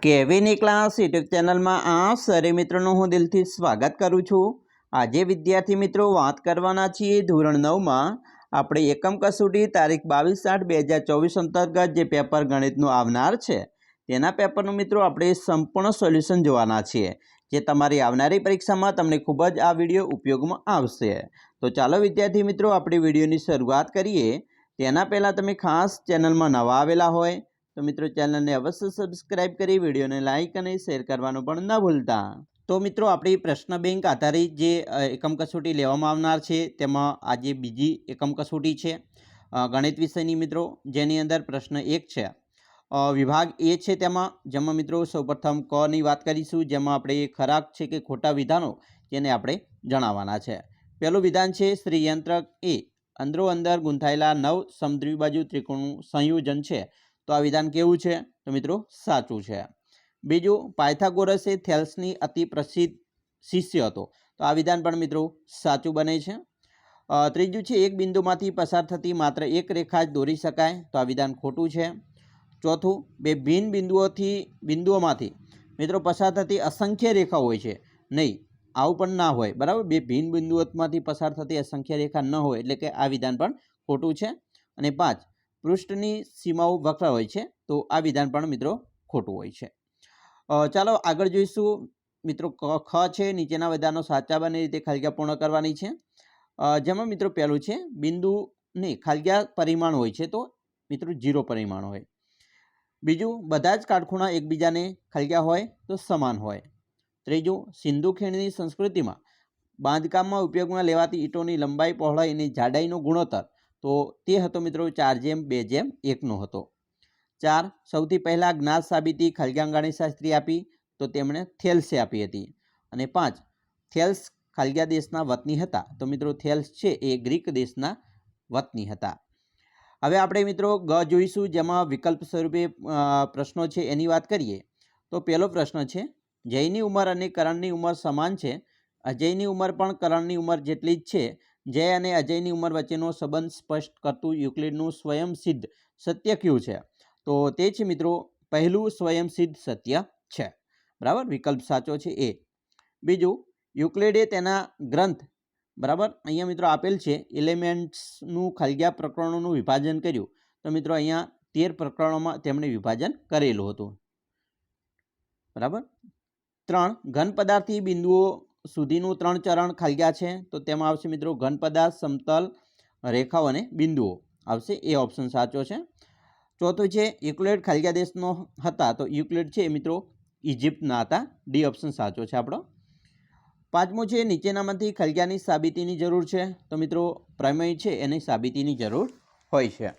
કેવીની class YouTube ચેનલમાં આ સરે મિત્રોનું હું દિલથી સ્વાગત કરું છું। આજે વિદ્યાર્થી મિત્રો વાત કરવાના છીએ ધોરણ 9માં આપણે એકમ કસોટી તારીખ 22/8/2024 અંતર્ગત જે પેપર ગણિતનું આવનાર છે તેના પેપરનું મિત્રો આપણે સંપૂર્ણ સોલ્યુશન જોવાના છીએ, જે તમારી આવનારી પરીક્ષામાં તમને ખૂબ જ આ વિડીયો ઉપયોગમાં આવશે। તો ચાલો વિદ્યાર્થી મિત્રો આપણે વિડીયોની શરૂઆત કરીએ। તેના પહેલાં તમે ખાસ ચેનલમાં નવા આવેલા હોય तो मित्रों चैनल ने अवश्य सब्सक्राइब करी, वीडियो ने लाइक और शेर करवानुं पण न भूलता। तो मित्रों आपणी प्रश्न बैंक आधारित जे एकम कसोटी लेवामां आवनार छे तेमां आज बीजी एकम कसोटी छे गणित विषयनी मित्रों, जेनी अंदर प्रश्न 1 छे विभाग ए छे तेमां, जेमां मित्रों सौप्रथम क नी वात करीशुं, जेमां आपणे खरा छे के खोटा विधानो जेने आपणे जणाववाना छे। पहेलुं विधान छे श्रीयंत्रक ए अंदरो अंदर गूंथायेला 9 समद्विबाजु त्रिकोणनुं संयोजन छे, तो आ विधान केवुं छे? तो मित्रों साचुं छे। बीजुं पायथागोरस ए थेल्सनी अति प्रसिद्ध शिष्य हतो, तो आ विधान पण मित्रों साचुं बने छे। त्रीजुं छे एक बिंदुमांथी पसार थती मात्र एक रेखा ज दोरी शकाय, तो आ विधान खोटुं छे। चौथुं बे भिन्न बिंदुओमांथी मित्रों पसार थती असंख्य रेखा होय छे, नहीं आवुं पण ना होय, बराबर। बे भिन्न बिंदुओमांथी पसार थती असंख्य रेखा न होय एटले के आ विधान पण खोटुं छे। अने 5 पृष्ठनी सीमाओं वक्र होय छे, तो आ विधान पण मित्रों खोटुं होय छे। चालो आगळ जोईशुं मित्रों ख छे नीचेना विधानो साचा बने रीते खालीजग्या पूर्ण करवानी छे। जेमां मित्रों पहेलुं छे बिंदु नहीं खालीजग्या परिमाण होय छे, तो मित्रों 0 परिमाण होय। बीजुं बधा ज काटखूणा एकबीजाने खालीजग्या होय तो समान होय। त्रीजुं सिंधु खीणनी संस्कृतिमां बांधकाममां उपयोगमां लेवाती ईंटोनी लंबाई पहोळाई अने जाडाईनो गुणोत्तर तो ते हतो मित्रों 4:2:1 नो हतो। 4 सौथी पहला ज्ञात साबिती खालीजग्या गणितशास्त्री आपी, तो तेमणे थेल्से आपी हती। अने 5 थेल्स खालीजग्या देशना वतनी हता, तो मित्रों थेल्स छे ए ग्रीक देशना वतनी हता। हवे आपणे मित्रों ग जोईशुं, जेमां विकल्प स्वरूपे प्रश्नो छे एनी वात करीए। तो पहेलो प्रश्न छे जयनी उमर अने करणनी उमर समान छे, अजयनी उमर पण करणनी उमर जेटली ज छे। जय अने अजयनी उमर वच्चेनो संबंध स्पष्ट करतुं युक्लिडनुं स्वयंसिद्ध सत्य क्युं छे? तो ते छे मित्रों पहेलुं स्वयंसिद्ध सत्य छे, बराबर। विकल्प साचो छे ए। बीजुं युक्लिडे तेना ग्रंथ, बराबर, अहींया मित्रों आपेल छे एलिमेंट्सनुं खालीजग्या प्रकरणोनुं विभाजन कर्युं, तो मित्रों अहींया 13 प्रकरणोमां तेमणे विभाजन करेलुं हतुं, बराबर। 3 घन पदार्थी बिंदुओ सुधीनुं 3 चरण खालीजग्या छे, तो तेमां आवशे मित्रों घन पदार्थ, समतल रेखाओ अने बिंदुओ आवशे, ए ऑप्शन साचो छे। चौथुं छे युक्लिड खालीजग्या देशनो हता, तो युक्लिड छे मित्रों इजिप्तना हता, डी ऑप्शन साचो छे आपणो। 5मुं छे नीचेनामांथी खालीजग्यानी साबितीनी जरूर छे, तो मित्रों प्रमेय छे एनी साबितीनी जरूर होय छे।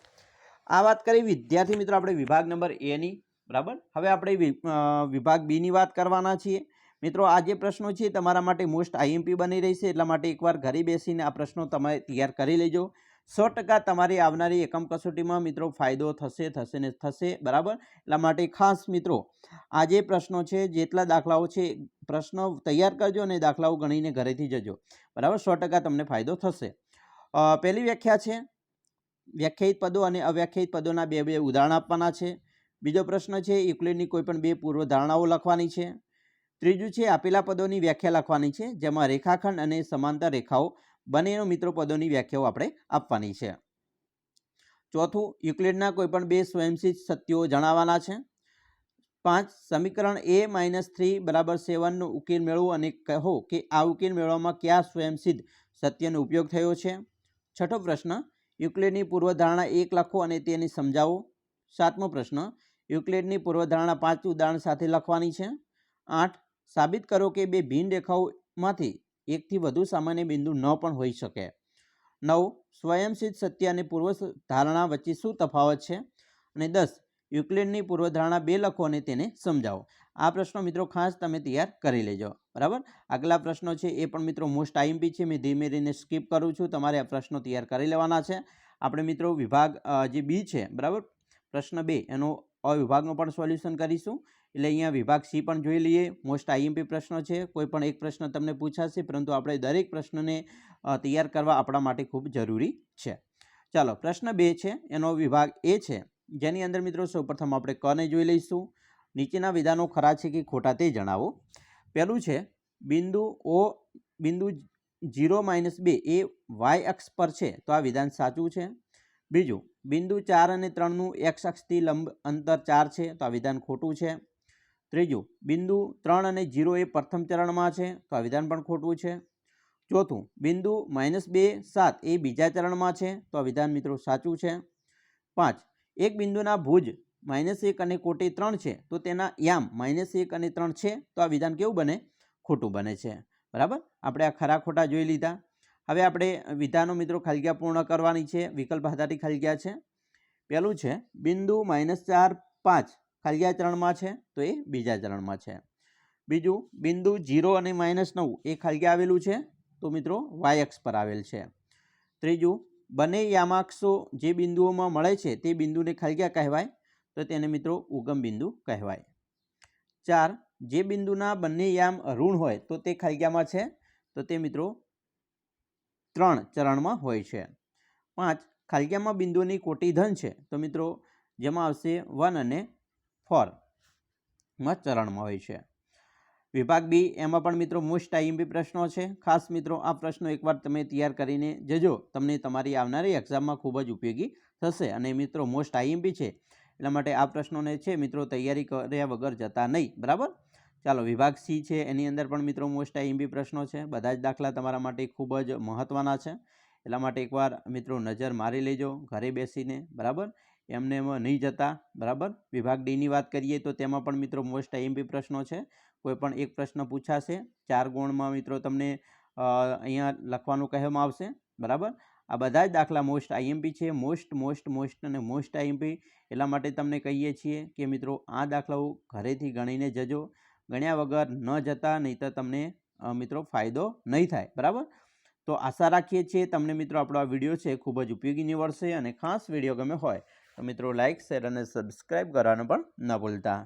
आ वात करी विद्यार्थी मित्रों आपणे विभाग नंबर ए नी, बराबर। हवे आपणे विभाग बी नी वात करवाना छीए। मित्रों आ जे प्रश्नो छे तमारा माटे मोस्ट आईएमपी बनी रही है, एटला माटे एकवार घरे बेसीने आ प्रश्नो तमे तैयार करी लेजो। 100% तमारी आवनारी एकम कसोटीमां मित्रों फायदो थशे थशे ने थशे, बराबर। एटला माटे खास मित्रों आ जे प्रश्नो छे जेटला दाखलाओ छे प्रश्नो तैयार करजो अने दाखलाओ गणीने घरेथी जजो, बराबर। 100% तमने फायदो थशे। पहेली व्याख्या छे व्याख्यायित पदों अने अव्याख्यायित पदोना बे बे उदाहरण आपवाना छे। बीजो प्रश्न छे युक्लिडनी कोईपण बे पूर्वधारणाओ लखवानी छे। त्रीजुं छे आपेला पदोनी व्याख्या लखवानी छे, जेमां रेखाखंड अने समांतर रेखाओ बनेनो मित्रों पदोनी व्याख्याओ आपणे आपवानी छे। चौथुं युक्लिडना कोईपण बे स्वयंसिद्ध सत्यो जणाववाना छे। 5 समीकरण a - 3 = 7 नो उकेल मेळवो अने कहो के आ उकेल मेळववामां क्या स्वयंसिद्ध सत्यनो उपयोग थयो छे। छठो प्रश्न युक्लिडनी पूर्वधारणा 1 लखो अने तेने समजावो। 7मो प्रश्न युक्लिडनी पूर्वधारणा 5 उदाहरण साथे लखवानी छे। 8 साबित करो के बे भिन्न रेखाओमांथी एकथी वधु सामान्य बिंदु न पण होई शके। 9 स्वयंसिद्ध सत्य अने पूर्वधारणा वच्चे शुं तफावत छे। अने 10 युक्लिडनी पूर्वधारणा 2 लखो अने तेने समजावो। आ प्रश्नो मित्रों खास तमे तैयार करी लेजो, बराबर। आगला प्रश्नो छे ए पण मित्रों मोस्ट आईएमपी छे, मैं धीमे धीमे स्कीप करूं छुं, तमारे आ प्रश्नो तैयार करी लेवाना छे। आपणे मित्रों विभाग जे बी छे, बराबर, प्रश्न 2 एनो अ विभागनो पण सोल्यूशन करीशुं। એટલે અહીંયા વિભાગ સી પણ જોઈ લઈએ। મોસ્ટ આઈએમપી પ્રશ્નો છે, કોઈ પણ એક પ્રશ્ન તમને પૂછાશે, પરંતુ આપણે દરેક પ્રશ્નને તૈયાર કરવા આપણા માટે ખૂબ જરૂરી છે। ચાલો પ્રશ્ન 2 છે, એનો વિભાગ એ છે, જેની અંદર મિત્રો સૌપ્રથમ આપણે ક ને જોઈ લઈશું। નીચેના વિધાનો ખરા છે કે ખોટા તે જણાવો. પહેલું છે બિંદુ O બિંદુ 0-2 એ y અક્ષ પર છે, તો આ વિધાન સાચું છે. બીજું, બિંદુ 4 અને 3નું x અક્ષથી લંબ અંતર 4 છે, તો આ વિધાન ખોટું છે. ત્રીજું, બિંદુ 3 અને 0 એ પ્રથમ ચરણમાં છે, તો આ વિધાન પણ ખોટું છે. ચોથું, બિંદુ -2, 7 એ બીજા ચરણમાં છે, તો આ વિધાન મિત્રો સાચું છે. 5, એક બિંદુના ભુજ -1 અને કોટે 3 છે, તો તેના યામ -1 અને 3 છે, તો આ વિધાન કેવું બને? ખોટું બને છે. બરાબર, આપણે આ ખરા ખોટા જોઈ લીધા. હવે આપણે વિધાનો મિત્રો ખાલી જગ્યા પૂર્ણ કરવાની છે. વિકલ્પ આધારિત ખાલી જગ્યા છે. પહેલું છે બિંદુ -4, 5 ખાલી જગ્યા ચરણમાં છે, તો એ બીજા ચરણમાં છે. બીજું, બિંદુ 0 અને -9 એ ખાલી જગ્યા આવેલું છે, તો મિત્રો y અક્ષ પર આવેલ છે. ત્રીજું, બંને યામાક્ષો જે બિંદુઓમાં મળે છે તે બિંદુને ખાલી જગ્યા કહેવાય, તો તેને મિત્રો ઉગમ બિંદુ કહેવાય. 4, જે બિંદુના બંને યામ ઋણ હોય તો તે ખાલી જગ્યામાં છે, તો તે મિત્રો 3 ચરણમાં હોય છે. 5, ખાલી જગ્યામાં બિંદુની કોટી ધન છે, તો મિત્રો જેમાં આવશે 1 અને 4 ચરણમાં હોય છે. વિભાગ બી એમાં પણ મિત્રો મોસ્ટ આઈએમપી પ્રશ્નો છે. ખાસ મિત્રો આ પ્રશ્નો એકવાર તમે તૈયાર કરીને જજો, તમને તમારી આવનારી એક્ઝામમાં ખૂબ જ ઉપયોગી થશે. અને મિત્રો મોસ્ટ આઈએમપી છે એટલા માટે આ પ્રશ્નોને છે મિત્રો તૈયારી કર્યા વગર જતા નહીં. બરાબર, ચાલો વિભાગ સી છે એની અંદર પણ મિત્રો મોસ્ટ આઈએમપી પ્રશ્નો છે. બધા જ દાખલા તમારા માટે ખૂબ જ મહત્ત્વના છે, એટલા માટે એકવાર મિત્રો નજર મારી લેજો ઘરે બેસીને. બરાબર, એમને એમાં નહીં જતા. બરાબર, વિભાગ ડીની વાત કરીએ તો તેમાં પણ મિત્રો મોસ્ટ આઈએમપી પ્રશ્નો છે. કોઈ પણ એક પ્રશ્ન પૂછાશે, 4 ગુણમાં મિત્રો તમને અહીંયા લખવાનું કહેવામાં આવશે. બરાબર, આ બધા જ દાખલા મોસ્ટ આઈએમપી છે. મોસ્ટ અને મોસ્ટ આઈએમપી એટલા માટે તમને કહીએ છીએ કે મિત્રો આ દાખલાઓ ઘરેથી ગણીને જજો, ગણ્યા વગર ન જતા, નહીં તો તમને મિત્રો ફાયદો નહીં થાય. બરાબર, તો આશા રાખીએ છીએ તમને મિત્રો આપણો આ વિડીયો છે ખૂબ જ ઉપયોગી નીવડશે. અને ખાસ વિડીયો ગમે હોય તો મિત્રો લાઇક, શેર અને સબસ્ક્રાઈબ કરવાનું પણ ન ભૂલતા.